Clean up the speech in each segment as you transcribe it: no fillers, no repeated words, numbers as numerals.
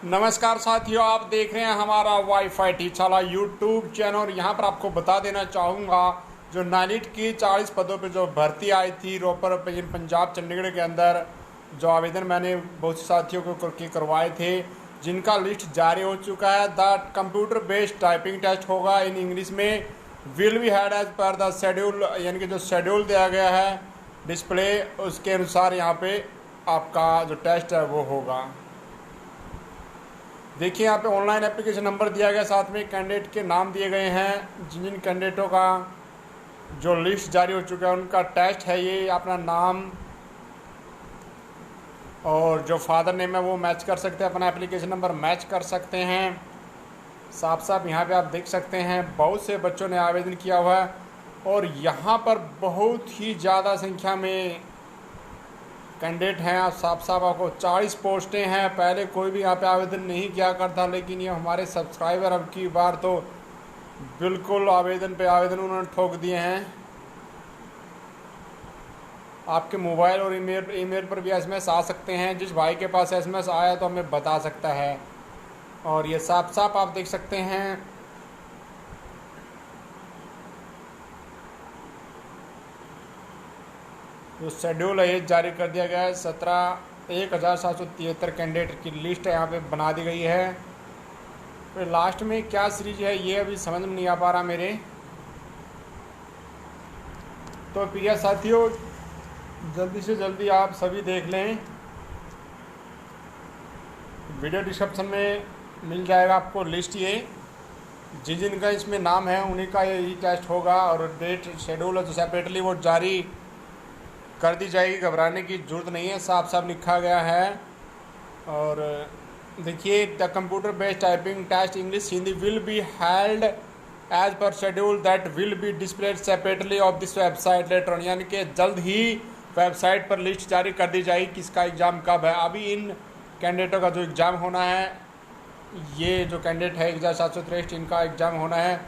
नमस्कार साथियों, आप देख रहे हैं हमारा वाईफाई टीचाला यूट्यूब चैनल। और यहाँ पर आपको बता देना चाहूँगा जो नाइट की 40 पदों पर जो भर्ती आई थी रोपर पंजाब चंडीगढ़ के अंदर, जो आवेदन मैंने बहुत से साथियों को करवाए थे, जिनका लिस्ट जारी हो चुका है। The computer based typing test होगा इन इंग्लिश में, will be had as per the schedule, यानी कि जो शेड्यूल दिया गया है डिस्प्ले, उसके अनुसार यहाँ पे आपका जो टेस्ट है वो होगा। देखिए यहाँ पे ऑनलाइन एप्लीकेशन नंबर दिया गया, साथ में कैंडिडेट के नाम दिए गए हैं। जिन जिन कैंडिडेटों का जो लिस्ट जारी हो चुका है उनका टेस्ट है ये। अपना नाम और जो फादर नेम है वो मैच कर सकते हैं, अपना एप्लीकेशन नंबर मैच कर सकते हैं। साफ साफ यहाँ पे आप देख सकते हैं बहुत से बच्चों ने आवेदन किया हुआ है और यहाँ पर बहुत ही ज़्यादा संख्या में कैंडिडेट हैं। आप साफ साफ आपको 40 पोस्टें हैं। पहले कोई भी यहाँ पे आवेदन नहीं किया करता, लेकिन ये हमारे सब्सक्राइबर अब की बार तो बिल्कुल आवेदन पे आवेदन उन्होंने ठोक दिए हैं। आपके मोबाइल और ईमेल पर भी एसएमएस आ सकते हैं। जिस भाई के पास एसएमएस आया तो हमें बता सकता है। और ये साफ साफ आप देख सकते हैं जो शेड्यूल है ये जारी कर दिया गया है। 17,773 कैंडिडेट की लिस्ट यहाँ पे बना दी गई है। फिर लास्ट में क्या सीरीज है ये अभी समझ में नहीं आ पा रहा मेरे। तो प्रिय साथियों, जल्दी से जल्दी आप सभी देख लें। वीडियो डिस्क्रिप्शन में मिल जाएगा आपको लिस्ट। ये जिनका इसमें नाम है उन्हीं का यही टेस्ट होगा और डेट शेड्यूल है तो सेपरेटली वो जारी कर दी जाएगी। घबराने की जरूरत नहीं है, साफ साफ लिखा गया है। और देखिए, the computer based typing test English Hindi will be held as per schedule that will be displayed separately of this website later on, यानी कि जल्द ही वेबसाइट पर लिस्ट जारी कर दी जाएगी किसका एग्ज़ाम कब है। अभी इन कैंडिडेटों का जो एग्ज़ाम होना है, ये जो कैंडिडेट है 1763 इनका एग्ज़ाम होना है।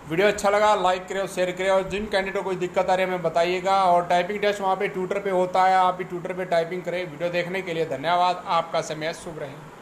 वीडियो अच्छा लगा लाइक करें और शेयर करें, और जिन कैंडिडेटों को कोई दिक्कत आ रही है हमें बताइएगा। और टाइपिंग टेस्ट वहाँ पे ट्विटर पे होता है, आप भी ट्विटर पे टाइपिंग करें। वीडियो देखने के लिए धन्यवाद। आपका समय शुभ रहे।